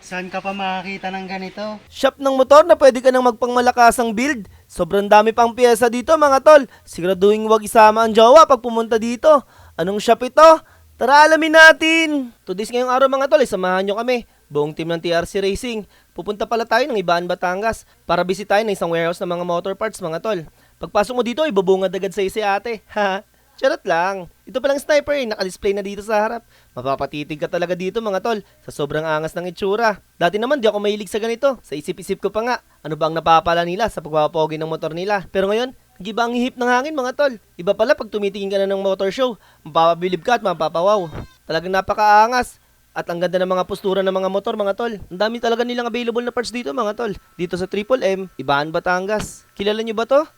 Saan ka pa makakita ng ganito? Shop ng motor na pwede ka nang magpangmalakasang build. Sobrang dami pang pyesa dito mga tol. Siguraduhin wag isama ang jowa pag pumunta dito. Anong shop ito? Tara alamin natin. Today's ngayong araw mga tol, samahan nyo kami. Buong team ng TRC Racing. Pupunta pala tayo ng Ibaan, Batangas para bisitahin ng isang warehouse ng mga motor parts mga tol. Pagpasok mo dito, ibubungad agad sa'yo si ate. Ha? Charot lang. Ito palang sniper, naka-display na dito sa harap. Mapapatitig ka talaga dito mga tol, sa sobrang angas ng itsura. Dati naman di ako mahilig sa ganito. Sa isip-isip ko pa nga, ano ba ang napapala nila sa pagpapapogi ng motor nila. Pero ngayon, nag-iba ang hihip ng hangin mga tol. Iba pala pag tumitingin ka na ng motor show, mapapabilib ka at mapapawaw. Talagang napakaangas. At ang ganda ng mga postura ng mga motor mga tol. Ang dami talaga nilang available na parts dito mga tol. Dito sa Triple M, Ibaan, Batangas. Kilala nyo ba to?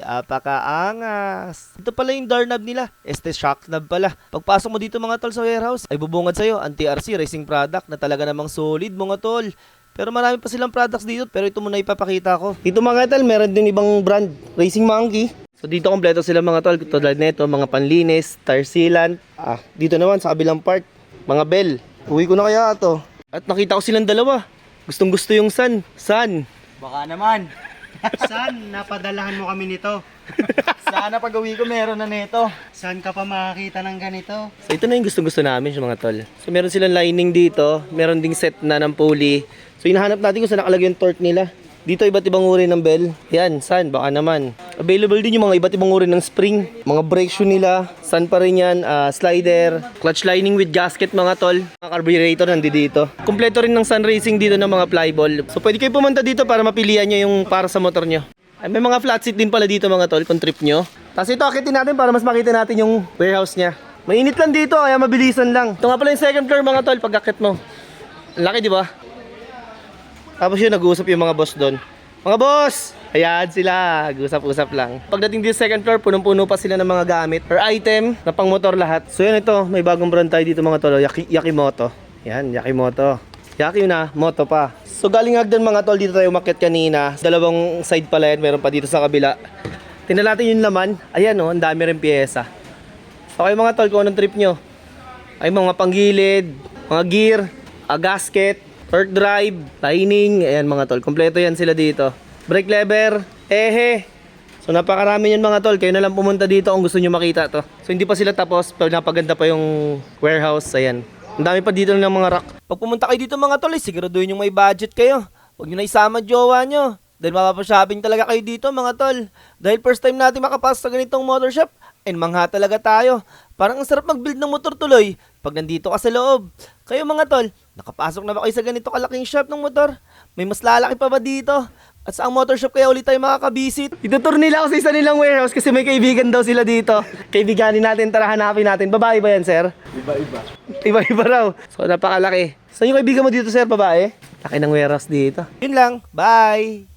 Apakaangas. Ito pala yung door knob nila. Shock knob pala. Pagpasok mo dito mga tol sa warehouse, ay bubungad sa'yo ang TRC Racing product na talaga namang solid mga tol. Pero marami pa silang products dito, pero ito muna ipapakita ko. Dito mga tol, meron din ibang brand, Racing Monkey. So dito kompleto sila mga tol, tulad nito, mga panlinis, tire sealant. Dito naman sa kabilang part, mga bell. Uwi ko na kaya ito. At nakita ko silang dalawa. Gustong gusto yung Sun. Baka naman. Saan napadalahan mo kami nito? Sana pag uwi ko meron na nito. Saan ka pa makakita ng ganito? So ito na yung gusto namin mga tol. So meron silang lining dito, meron ding set na ng pulley. So hinahanap natin kung saan nakalagay yung torque nila. Dito iba't ibang uri ng bell. Yan, Sun, baka naman. Available din yung mga iba't ibang uri ng spring. Mga brake shoe nila, Sun pa rin yan, slider, clutch lining with gasket mga tol. Mga carburetor nandito. Kompleto rin ng Sun Racing dito ng mga flyball. So pwede kayo pumunta dito para mapilian nyo yung para sa motor nyo. Ay, may mga flat seat din pala dito mga tol kung trip nyo. Tapos ito akitin natin para mas makita natin yung warehouse nya. Mainit lang dito kaya mabilisan lang. Ito nga pala yung second floor mga tol pag akit mo. Ang laki di ba? Tapos yun, nag-uusap yung mga boss doon. Mga boss! Ayan sila, nag-usap-usap lang. Pagdating dito sa second floor, punong-puno pa sila ng mga gamit or item na pang motor lahat. So yan ito, may bagong brand tayo dito mga tol, Yakimoto. Yan, Yakimoto. Yaki na, moto pa. So galing Hagdan mga tol, dito tayo umakyat kanina. Dalawang side pala yan, meron pa dito sa kabila. Tingnan natin yung laman. Ayan o, ang dami rin pyesa. So kayo mga tol, kung anong trip nyo? Ay mga panggilid, mga gear, gasket, torque drive, lining, ayan mga tol, kompleto yan sila dito. Brake lever, ehe. So napakarami yan mga tol, kayo na lang pumunta dito kung gusto nyo makita to. So hindi pa sila tapos, pero napaganda pa yung warehouse, ayan. Ang dami pa dito ng mga rack. Pag pumunta kayo dito mga tol, siguraduhin yung may budget kayo. Huwag nyo na isama jowa nyo. Dahil mapapashopping talaga kayo dito mga tol. Dahil first time natin makapasok sa ganitong motor shop, and mangha talaga tayo. Parang ang sarap mag-build ng motor tuloy pag nandito ka sa loob. Kayo mga tol, nakapasok na ba kayo sa ganito kalaking shop ng motor? May mas lalaki pa ba dito? At sa ang motor shop kaya ulit tayo makakabisit? Itutur nila ako sa isa nilang warehouse kasi may kaibigan daw sila dito. Kaibiganin natin, tara hanapin natin. Babae ba yan, sir? Iba-iba. Iba-iba raw. So napakalaki. Saan yung kaibigan mo dito, sir? Babae? Laki ng warehouse dito. Yun lang. Bye!